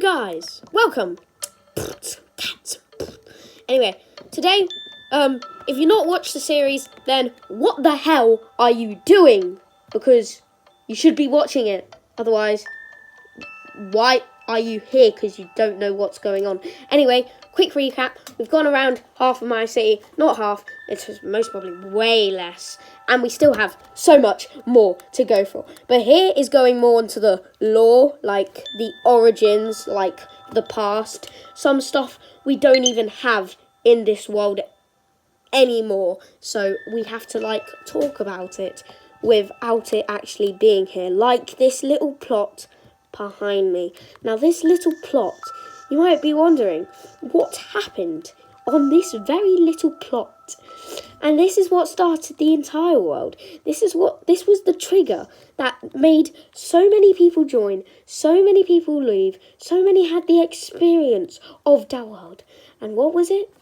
guys, welcome. Anyway, today, if you've not watched the series, then what the hell are you doing? Because you should be watching it. Otherwise, why are you here? Because you don't know what's going on. Anyway, quick recap. We've gone around half of my city. Not half. It's most probably way less. And we still have so much more to go for. But here is going more into the lore, like the origins, like the past. Some stuff we don't even have in this world anymore. So we have to, talk about it without it actually being here. Like this little plot behind me. Now, this little plot, you might be wondering, what happened on this very little plot? And this is what started the entire world. This was the trigger that made so many people join, so many people leave, so many had the experience of that world. And what was it?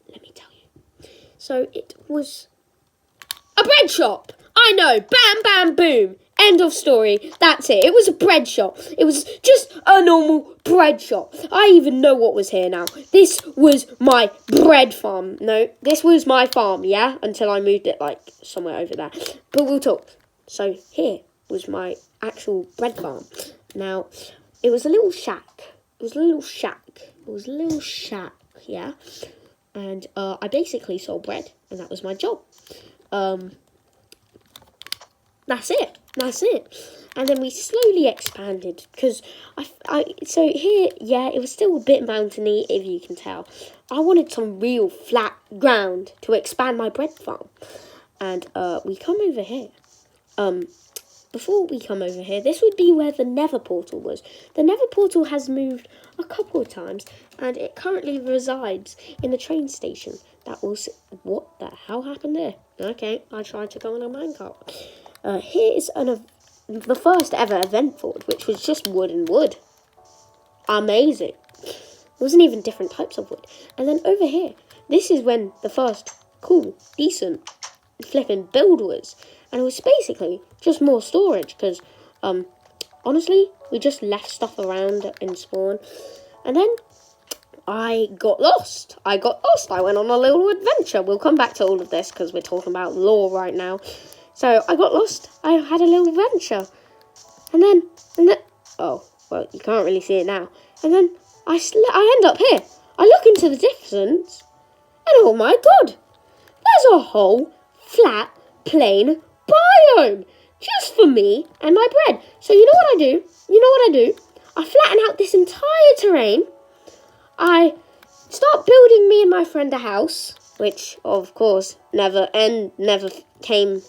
Let me tell you. So it was a bread shop. I know, bam, bam, boom. End of story. That's it. It was a bread shop. It was just a normal bread shop. I even know what was here now. This was my bread farm. No, this was my farm, yeah? Until I moved it, somewhere over there. But we'll talk. So here was my actual bread farm. Now, it was a little shack. Yeah? And I basically sold bread. And that was my job. That's it. And then we slowly expanded because so here, yeah, it was still a bit mountainy, if you can tell. I wanted some real flat ground to expand my bread farm. And we come over here. Before we come over here, this would be where the Nether portal was. The Nether portal has moved a couple of times, and it currently resides in the train station. What the hell happened there? Okay, I tried to go on a minecart. Here is the first ever event fort, which was just wood and wood. Amazing. There wasn't even different types of wood. And then over here, this is when the first cool, decent, flipping build was. And it was basically just more storage because, honestly, we just left stuff around in spawn. And then I got lost. I went on a little adventure. We'll come back to all of this because we're talking about lore right now. So I got lost. I had a little adventure. And then, oh, well, you can't really see it now. And then I end up here. I look into the distance, and oh my god, there's a whole flat, plain biome just for me and my bread. So you know what I do? I flatten out this entire terrain. I start building me and my friend a house, which of course never came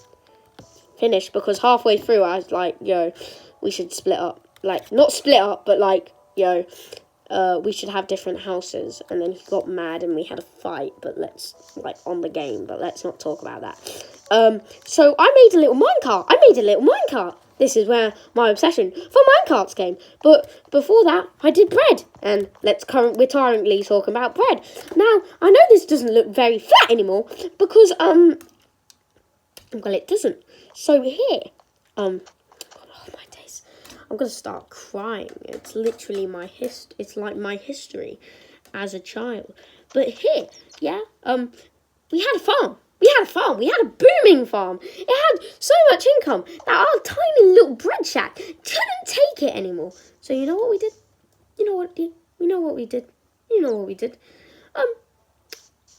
finished because halfway through I was like, yo, we should split up. Not split up, but we should have different houses. And then he got mad and we had a fight, but on the game, but let's not talk about that. So I made a little minecart. This is where my obsession for minecarts came. But before that, I did bread. And we're currently talking about bread. Now, I know this doesn't look very flat anymore because, well, it doesn't. So here, oh my days, I'm going to start crying. It's literally it's like my history as a child. But here, yeah, we had a farm. We had a booming farm. It had so much income that our tiny little bread shack couldn't take it anymore. So you know what we did?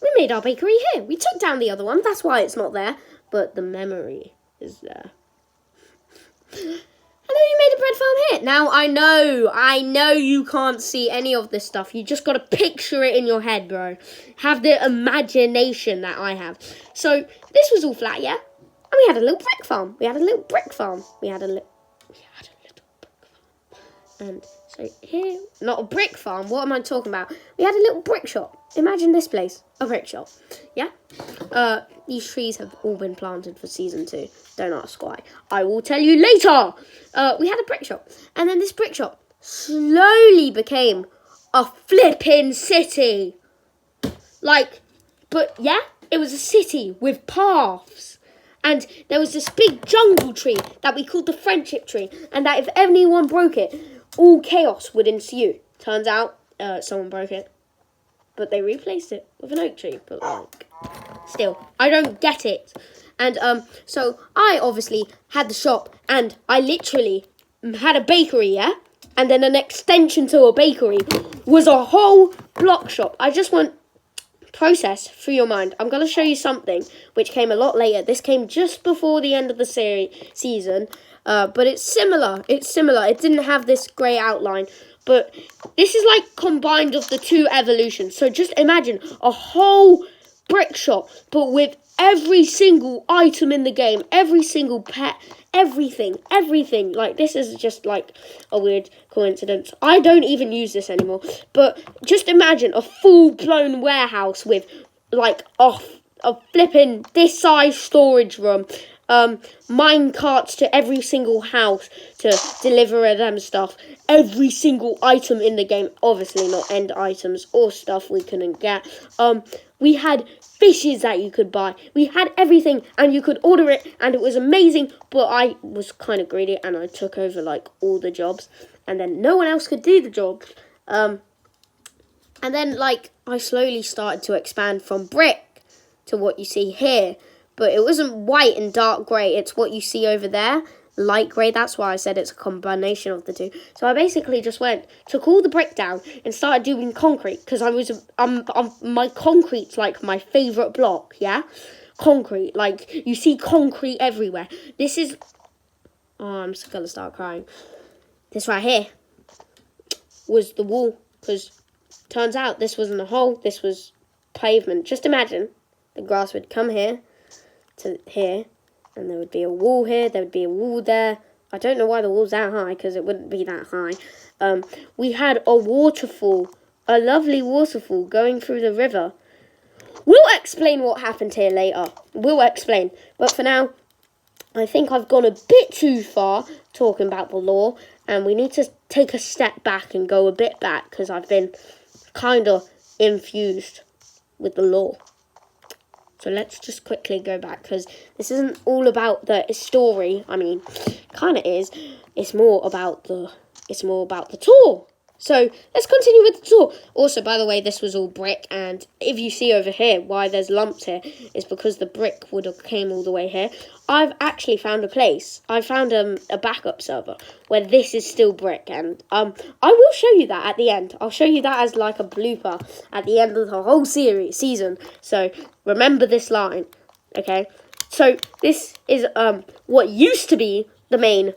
We made our bakery here. We took down the other one. That's why it's not there. But the memory is there. And then you made a bread farm here. Now, I know you can't see any of this stuff. You just got to picture it in your head, bro. Have the imagination that I have. So, this was all flat, yeah? And we had a little brick farm. And so here, not a brick farm. What am I talking about? We had a little brick shop. Imagine this place, a brick shop. Yeah? These trees have all been planted for season 2. Don't ask why. I will tell you later. We had a brick shop. And then this brick shop slowly became a flipping city. But yeah, it was a city with paths. And there was this big jungle tree that we called the friendship tree. And that if anyone broke it, all chaos would ensue. Turns out, someone broke it. But they replaced it with an oak tree. But, like, still, I don't get it. And, so I obviously had the shop, and I literally had a bakery, yeah? And then an extension to a bakery was a whole block shop. I just want process through your mind. I'm going to show you something which came a lot later. This came just before the end of the season. But it's similar. It's similar. It didn't have this grey outline. But this is like combined of the two evolutions. So just imagine a whole brick shop, but with every single item in the game, every single pet, everything. Like, this is just like a weird coincidence. I don't even use this anymore. But just imagine a full-blown warehouse with like a flipping this size storage room. Mine carts to every single house to deliver them stuff. Every single item in the game, obviously not end items or stuff we couldn't get. We had fishes that you could buy. We had everything, and you could order it, and it was amazing. But I was kind of greedy, and I took over like all the jobs, and then no one else could do the job. And then like I slowly started to expand from brick to what you see here. But it wasn't white and dark grey. It's what you see over there, light grey. That's why I said it's a combination of the two. So I basically just took all the brick down and started doing concrete. Because my concrete's like my favourite block, yeah? Concrete. Like, you see concrete everywhere. This is... Oh, I'm just going to start crying. This right here was the wall. Because turns out this wasn't a hole. This was pavement. Just imagine the grass would come here to here, and there would be a wall here, there would be a wall there. I don't know why the wall's that high, because it wouldn't be that high. We had a waterfall, a lovely waterfall going through the river. We'll explain what happened here later. We'll explain. But for now, I think I've gone a bit too far talking about the lore, and we need to take a step back and go a bit back, because I've been kind of infused with the lore. So let's just quickly go back, because this isn't all about the story. I mean, kind of is. It's more about the tour. So let's continue with the tour. Also, by the way, this was all brick, and if you see over here why there's lumps here, is because the brick would have came all the way here. I've actually found a place. I found a backup server where this is still brick, and I will show you that at the end. I'll show you that as like a blooper at the end of the whole season. So remember this line, okay? So this is what used to be the main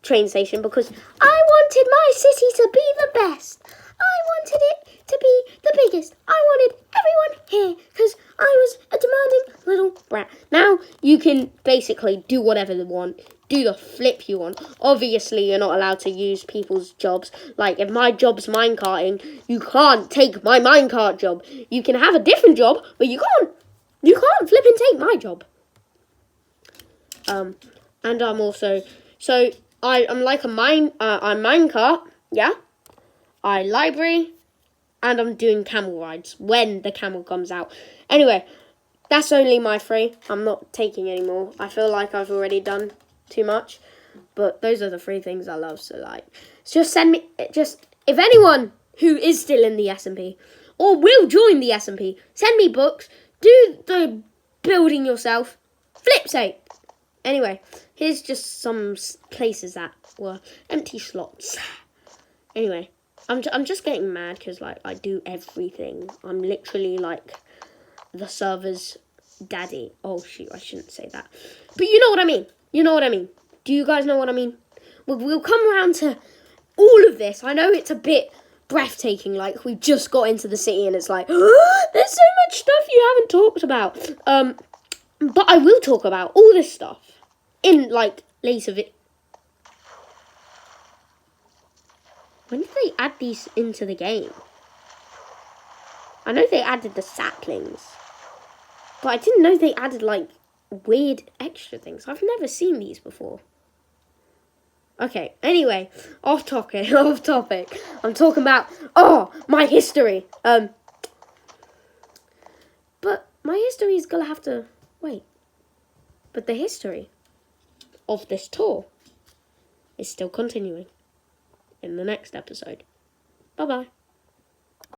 train station, because I wanted my city to be the best. I wanted it to be the biggest. I wanted everyone here because I was a demanding little brat. Now you can basically do whatever you want, do the flip you want. Obviously, you're not allowed to use people's jobs. Like, if my job's minecarting, you can't take my minecart job. You can have a different job, but you can't flip and take my job. And I'm also I'm like I'm minecart, yeah. I library, and I'm doing camel rides when the camel comes out. Anyway, that's only my 3. I'm not taking any more. I feel like I've already done too much, but those are the 3 things I love. So like, just send me. Just if anyone who is still in the SMP or will join the SMP, send me books. Do the building yourself. Flip's sake. Anyway, here's just some places that were empty slots. Anyway, I'm just getting mad because, like, I do everything. I'm literally, like, the server's daddy. Oh, shoot, I shouldn't say that. But you know what I mean. You know what I mean. Do you guys know what I mean? We'll come around to all of this. I know it's a bit breathtaking, like, we just got into the city and it's like, oh, there's so much stuff you haven't talked about. But I will talk about all this stuff in, like, later When did they add these into the game? I know they added the saplings, but I didn't know they added, like, weird extra things. I've never seen these before. Okay, anyway, off topic. I'm talking about, my history. But my history is gonna have to wait. But the history of this tour is still continuing. in the next episode. Bye bye.